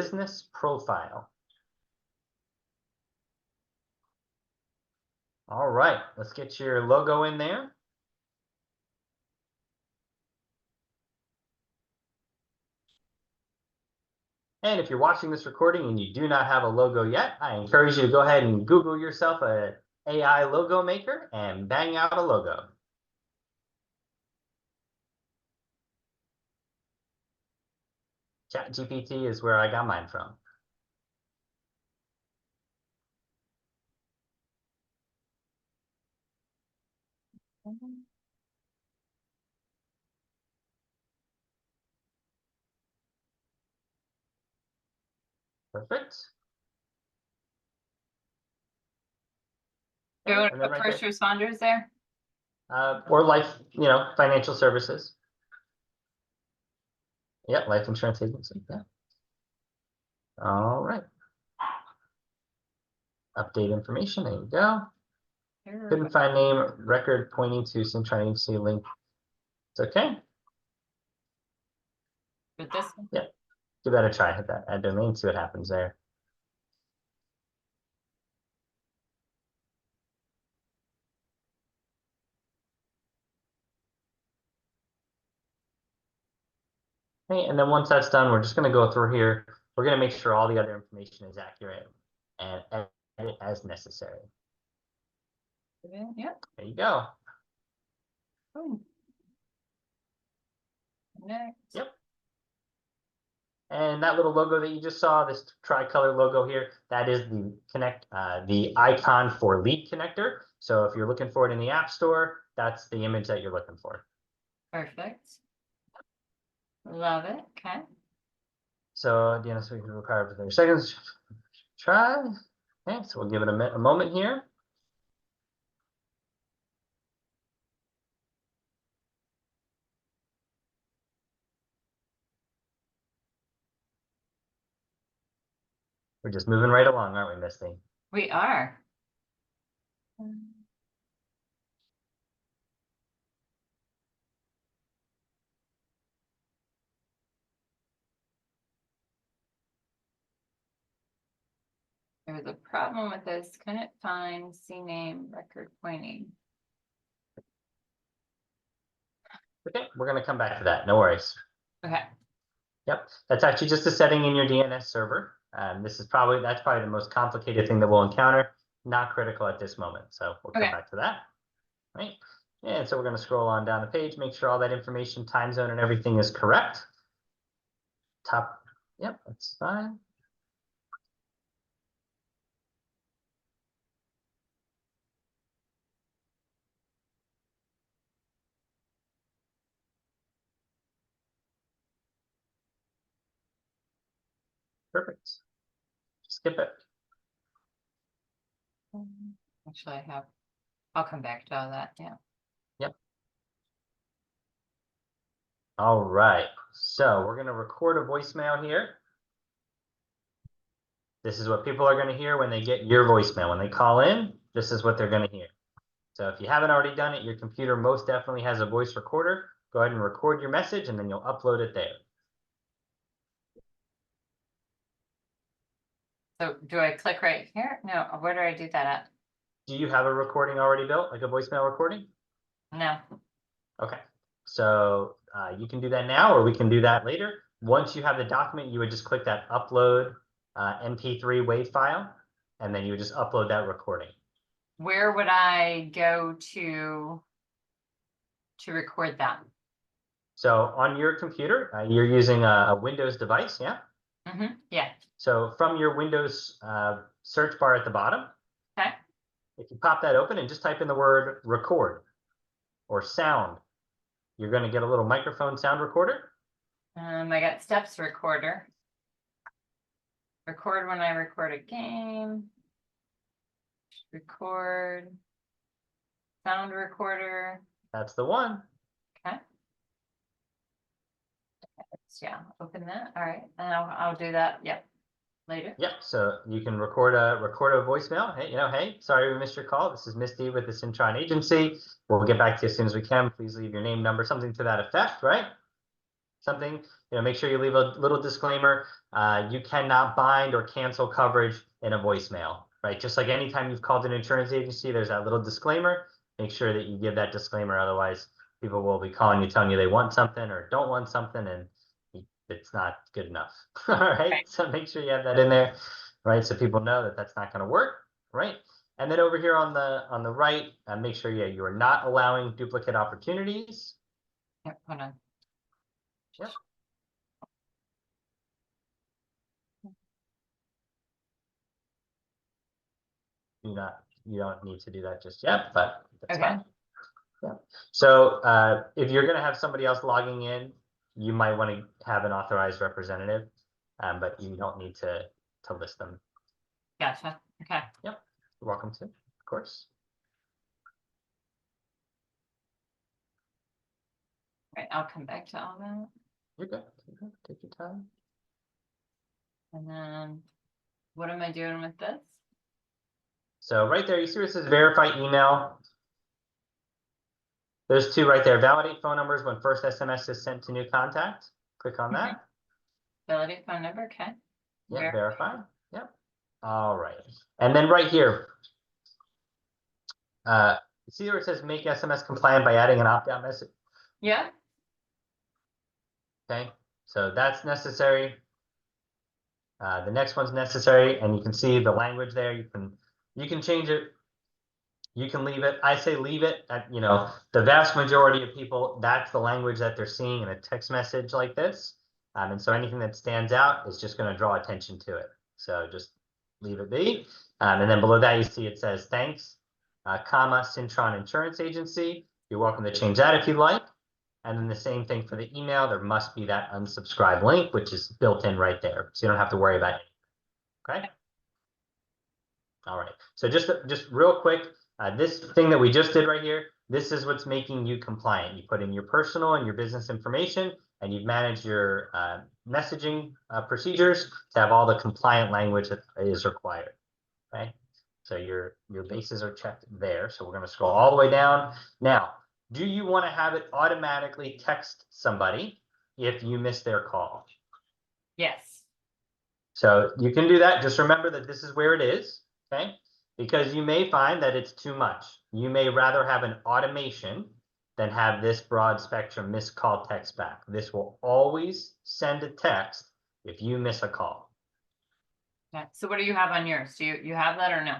business profile. All right, let's get your logo in there. And if you're watching this recording and you do not have a logo yet, I encourage you to go ahead and Google yourself an AI logo maker and bang out a logo. ChatGPT is where I got mine from. Perfect. Do you want to put first responders there? Or life, financial services. Yep, life insurance agency. Yeah. All right. Update information. There you go. Couldn't find name, record pointing to Cintron agency link. It's okay. With this one? Yeah. Give that a try. Hit that add domain, see what happens there. Okay, and then once that's done, we're just going to go through here. We're going to make sure all the other information is accurate and edit as necessary. Yep. There you go. Boom. Next. Yep. And that little logo that you just saw, this tricolor logo here, that is the icon for Lead Connector. So if you're looking for it in the App Store, that's the image that you're looking for. Perfect. Love it. Okay. So DNS we can require for 30 seconds. Try. Okay, so we'll give it a moment here. We're just moving right along, aren't we, Misty? We are. There was a problem with this. Couldn't find CNAME record pointing. Okay, we're going to come back to that. No worries. Okay. Yep, that's actually just a setting in your DNS server. That's probably the most complicated thing that we'll encounter. Not critical at this moment, so we'll come back to that. Right, and so we're going to scroll on down the page, make sure all that information, time zone, and everything is correct. Top, yep, that's fine. Perfect. Skip it. Actually, I'll come back to all that. Yeah. Yep. All right. So we're going to record a voicemail here. This is what people are going to hear when they get your voicemail. When they call in, this is what they're going to hear. So if you haven't already done it, your computer most definitely has a voice recorder. Go ahead and record your message, and then you'll upload it there. So do I click right here? No, where do I do that at? Do you have a recording already built, like a voicemail recording? No. Okay, so you can do that now, or we can do that later. Once you have the document, you would just click that upload MP3 WAV file, and then you would just upload that recording. Where would I go to record that? So on your computer, you're using a Windows device, yeah? Mm-hmm. Yeah. So from your Windows search bar at the bottom, okay, if you pop that open and just type in the word record or sound, you're going to get a little microphone sound recorder. I got steps recorder. Record when I record a game. Record. Sound recorder. That's the one. Okay. Yeah, open that. All right, and I'll do that. Yep. Later. Yep. So you can record a voicemail. Hey, hey, sorry we missed your call. This is Misty with the Cintron agency. We'll get back to you as soon as we can. Please leave your name, number, something to that effect, right? something, make sure you leave a little disclaimer. You cannot bind or cancel coverage in a voicemail, right? Just like anytime you've called an insurance agency, there's that little disclaimer. Make sure that you give that disclaimer. Otherwise, people will be calling you, telling you they want something or don't want something, and it's not good enough. All right. So make sure you have that in there, right? So people know that that's not going to work, right? And then over here on the right, make sure you are not allowing duplicate opportunities. Yep, hold on. Yep. You don't need to do that just yet, but that's fine. Yeah. So if you're going to have somebody else logging in, you might want to have an authorized representative, but you don't need to list them. Gotcha. Okay. Yep. You're welcome to, of course. Right, I'll come back to all that. You're good. Take your time. And then what am I doing with this? So right there, you see where it says verify email. There's two right there. Validate phone numbers when first SMS is sent to new contact. Click on that. Validate phone number, okay. Yep, verify. Yep. All right. And then right here, see where it says make SMS compliant by adding an opt-out message? Yeah. Okay, so that's necessary. The next one's necessary, and you can see the language there. You can change it. You can leave it. I say leave it. The vast majority of people, that's the language that they're seeing in a text message like this. And so anything that stands out is just going to draw attention to it. So just leave it be. And then below that, you see it says thanks, comma, Cintron Insurance Agency. You're welcome to change that if you'd like. And then the same thing for the email. There must be that unsubscribe link, which is built in right there. So you don't have to worry about it. Okay. All right. So just real quick, this thing that we just did right here, this is what's making you compliant. You put in your personal and your business information, and you've managed your messaging procedures to have all the compliant language that is required. Okay. So your bases are checked there. So we're going to scroll all the way down. Now, do you want to have it automatically text somebody if you miss their call? Yes. So you can do that. Just remember that this is where it is, okay? Because you may find that it's too much. You may rather have an automation than have this broad spectrum missed call text back. This will always send a text if you miss a call. Okay. So what do you have on yours? Do you have that or no?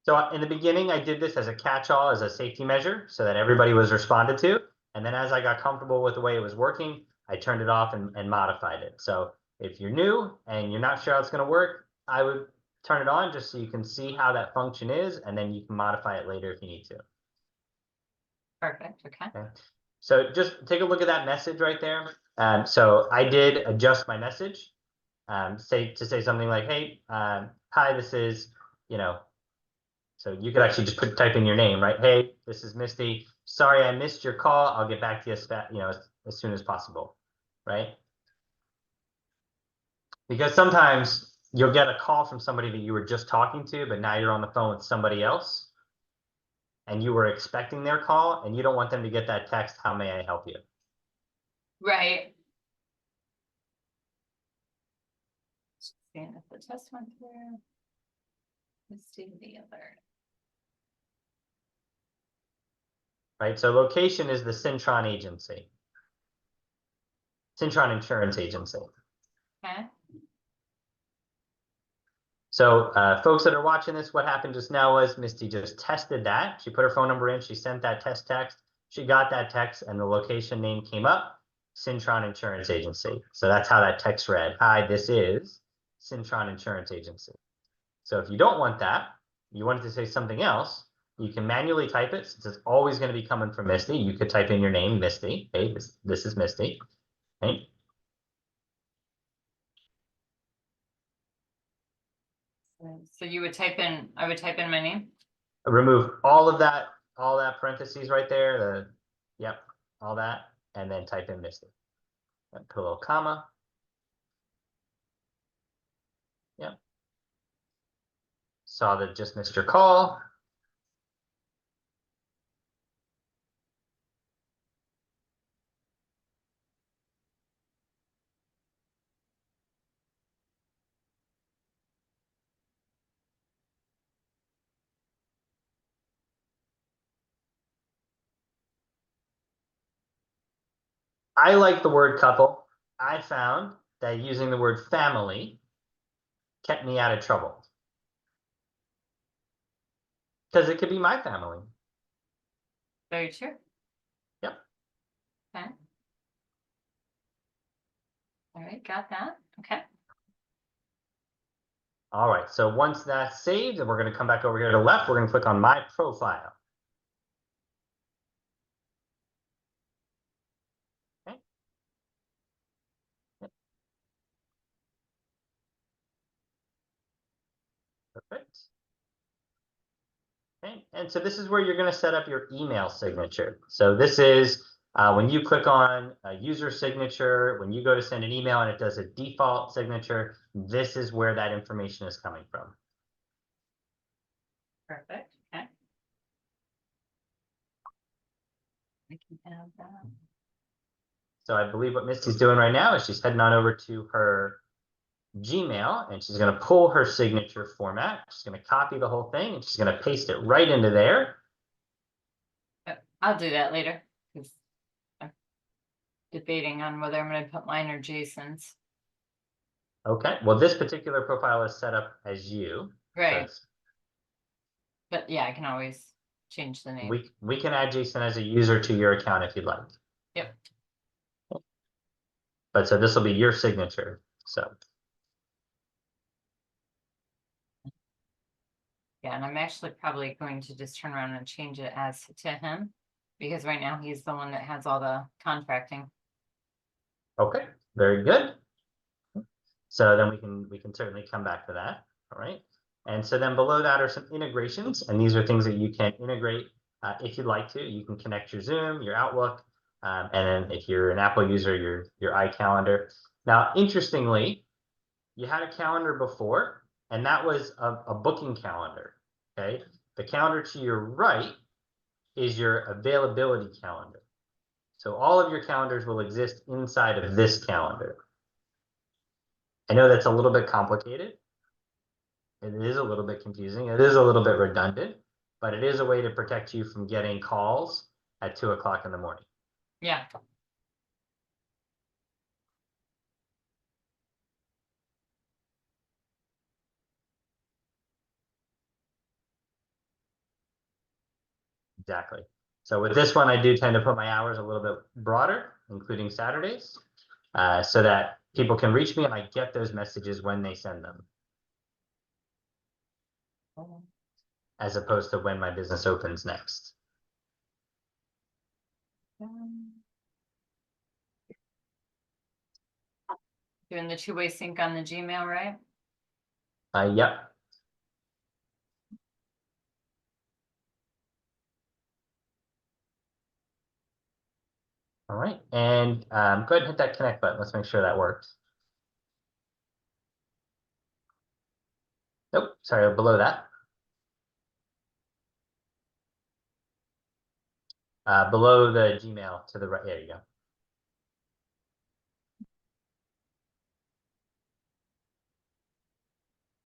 So in the beginning, I did this as a catch-all, as a safety measure, so that everybody was responded to. And then as I got comfortable with the way it was working, I turned it off and modified it. So if you're new and you're not sure how it's going to work, I would turn it on just so you can see how that function is, and then you can modify it later if you need to. Perfect. Okay. So just take a look at that message right there. So I did adjust my message, say something like, "Hey, hi, this is, So you could actually just type in your name, right? Hey, this is Misty. Sorry, I missed your call. I'll get back to you, as soon as possible, right? Because sometimes you'll get a call from somebody that you were just talking to, but now you're on the phone with somebody else, and you were expecting their call, and you don't want them to get that text, "How may I help you?" Right. Seeing if the test went through. Let's see the alert. Right? So location is the Cintron agency. Cintron Insurance Agency. Okay. So folks that are watching this, what happened just now was Misty just tested that. She put her phone number in. She sent that test text. She got that text, and the location name came up, Cintron Insurance Agency. So that's how that text read. Hi, this is Cintron Insurance Agency. So if you don't want that, you want it to say something else, you can manually type it. Since it's always going to be coming from Misty, you could type in your name, Misty. Hey, this is Misty. Okay. So I would type in my name. Remove all that parentheses right there. Yep, all that, and then type in Misty. Put a little comma. Yep. Saw that just missed your call. I like the word couple. I found that using the word family kept me out of trouble. Because it could be my family. Very true. Yep. Okay. All right, got that. Okay. All right, so once that's saved, and we're going to come back over here to the left, we're going to click on My Profile. Okay. Yep. Perfect. Okay, and so this is where you're going to set up your email signature. So this is when you click on a user signature, when you go to send an email and it does a default signature, this is where that information is coming from. Perfect. Okay. I can add that. So I believe what Misty's doing right now is she's heading on over to her Gmail and she's going to pull her signature format. She's going to copy the whole thing and she's going to paste it right into there. I'll do that later because I'm debating on whether I'm going to put mine or Jason's. Okay, well, this particular profile is set up as you. Right. So but yeah, I can always change the name. we can add Jason as a user to your account if you'd like. Yep. But so this will be your signature. So yeah, and I'm actually probably going to just turn around and change it as to him because right now he's the one that has all the contracting. okay, very good. So then we can certainly come back to that. All right. And so then below that are some integrations, and these are things that you can integrate if you'd like to. You can connect your Zoom, your Outlook, and then if you're an Apple user, your iCalendar. Now, interestingly, you had a calendar before, and that was a booking calendar. Okay, the calendar to your right is your availability calendar. So all of your calendars will exist inside of this calendar. I know that's a little bit complicated. It is a little bit confusing. It is a little bit redundant, but it is a way to protect you from getting calls at 2 o'clock in the morning. Yeah. Exactly. So with this one, I do tend to put my hours a little bit broader, including Saturdays, so that people can reach me and I get those messages when they send them, as opposed to when my business opens next. Doing the two-way sync on the Gmail, right? Yep. All right, and go ahead and hit that connect button. Let's make sure that works. Nope, sorry, below that. Below the Gmail to the right, there you go.